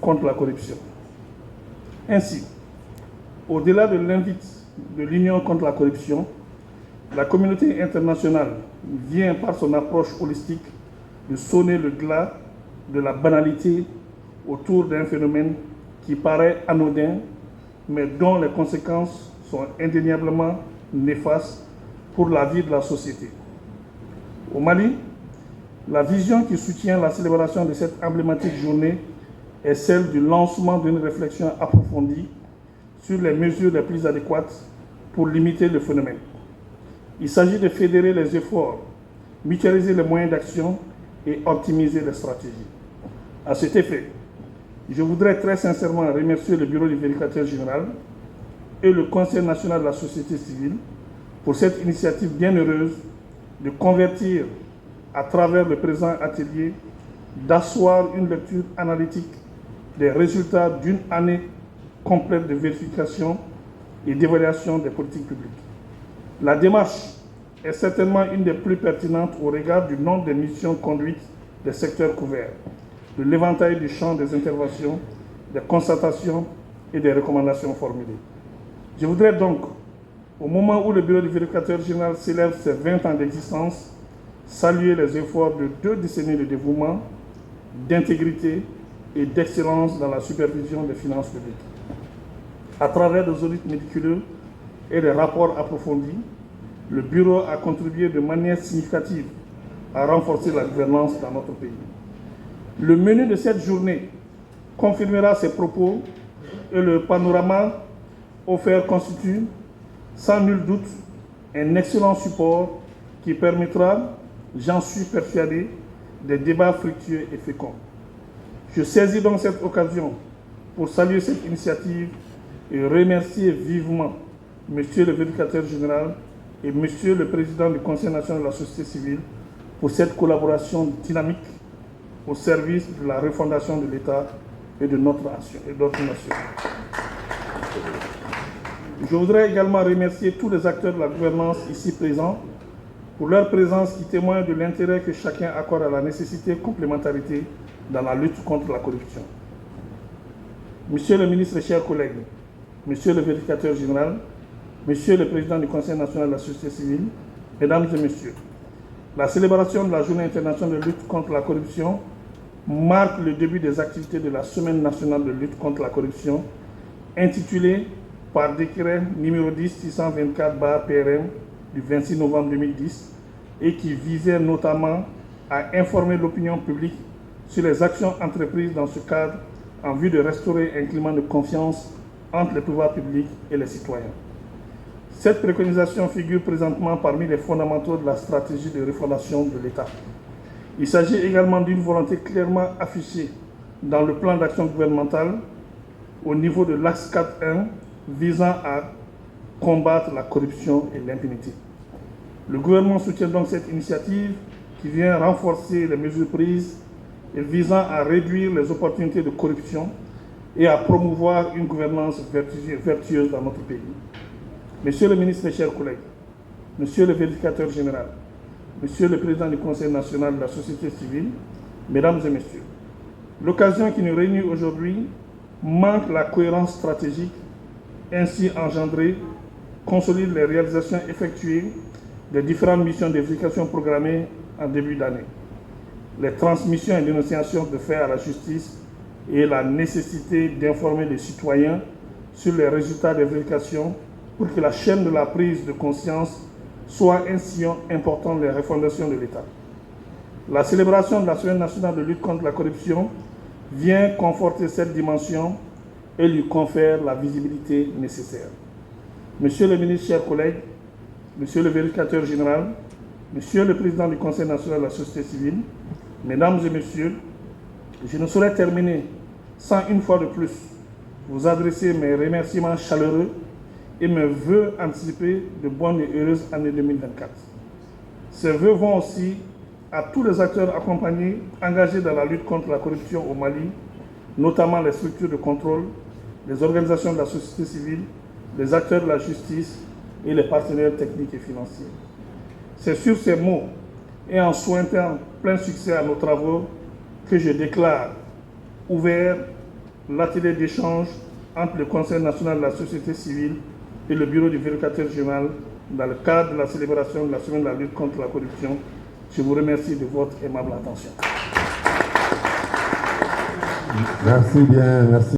contre la corruption. Ainsi, au-delà de l'invite de l'Union contre la corruption, la communauté internationale vient par son approche holistique de sonner le glas de la banalité autour d'un phénomène qui paraît anodin, mais dont les conséquences sont indéniablement néfastes pour la vie de la société. Au Mali, la vision qui soutient la célébration de cette emblématique journée est celle du lancement d'une réflexion approfondie sur les mesures les plus adéquates pour limiter le phénomène. Il s'agit de fédérer les efforts, mutualiser les moyens d'action et optimiser les stratégies. À cet effet, je voudrais très sincèrement remercier le Bureau du vérificateur général et le Conseil national de la société civile pour cette initiative bien heureuse de convertir à travers le présent atelier, d'asseoir une lecture analytique des résultats d'une année complète de vérification et d'évaluation des politiques publiques. La démarche est certainement une des plus pertinentes au regard du nombre de missions conduites des secteurs couverts, de l'éventail du champ des interventions, des constatations et des recommandations formulées. Je voudrais donc, au moment où le Bureau du vérificateur général célèbre ses 20 ans d'existence, saluer les efforts de 2 décennies de dévouement, d'intégrité et d'excellence dans la supervision des finances publiques. À travers des audits méticuleux et des rapports approfondis, le Bureau a contribué de manière significative à renforcer la gouvernance dans notre pays. Le menu de cette journée confirmera ces propos et le panorama offert constitue, sans nul doute, un excellent support qui permettra, j'en suis persuadé, des débats fructueux et féconds. Je saisis donc cette occasion pour saluer cette initiative et remercier vivement Monsieur le vérificateur général et Monsieur le Président du Conseil national de la société civile pour cette collaboration dynamique au service de la refondation de l'État et de notre nation. Je voudrais également remercier tous les acteurs de la gouvernance ici présents pour leur présence qui témoigne de l'intérêt que chacun accorde à la nécessité de complémentarité dans la lutte contre la corruption. Monsieur le ministre et chers collègues, Monsieur le vérificateur général, Monsieur le Président du Conseil national de la société civile, Mesdames et Messieurs, la célébration de la Journée internationale de lutte contre la corruption marque le début des activités de la Semaine nationale de lutte contre la corruption, intitulée par décret numéro 10-624/PRM du 26 novembre 2010 et qui visait notamment à informer l'opinion publique sur les actions entreprises dans ce cadre en vue de restaurer un climat de confiance entre les pouvoirs publics et les citoyens. Cette préconisation figure présentement parmi les fondamentaux de la stratégie de refondation de l'État. Il s'agit également d'une volonté clairement affichée dans le plan d'action gouvernemental au niveau de l'axe 4.1 visant à combattre la corruption et l'impunité. Le gouvernement soutient donc cette initiative qui vient renforcer les mesures prises et visant à réduire les opportunités de corruption et à promouvoir une gouvernance vertueuse dans notre pays. Monsieur le ministre et chers collègues, Monsieur le vérificateur général, Monsieur le Président du Conseil national de la société civile, Mesdames et Messieurs, l'occasion qui nous réunit aujourd'hui manque la cohérence stratégique ainsi engendrée, consolide les réalisations effectuées des différentes missions de vérification programmées en début d'année, les transmissions et dénonciations de faits à la justice et la nécessité d'informer les citoyens sur les résultats des vérifications pour que la chaîne de la prise de conscience soit un sillon important de la refondation de l'État. La célébration de la Semaine nationale de lutte contre la corruption vient conforter cette dimension et lui confère la visibilité nécessaire. Monsieur le ministre, chers collègues, Monsieur le vérificateur général, Monsieur le Président du Conseil national de la société civile, Mesdames et Messieurs, je ne saurais terminer sans une fois de plus vous adresser mes remerciements chaleureux et mes vœux anticipés de bonne et heureuse année 2024. Ces vœux vont aussi à tous les acteurs accompagnés, engagés dans la lutte contre la corruption au Mali, notamment les structures de contrôle, les organisations de la société civile, les acteurs de la justice et les partenaires techniques et financiers. C'est sur ces mots et en souhaitant plein succès à nos travaux que je déclare ouvert l'atelier d'échange entre le Conseil national de la société civile et le bureau du vérificateur général dans le cadre de la célébration de la semaine de la lutte contre la corruption. Je vous remercie de votre aimable attention. Merci bien, merci.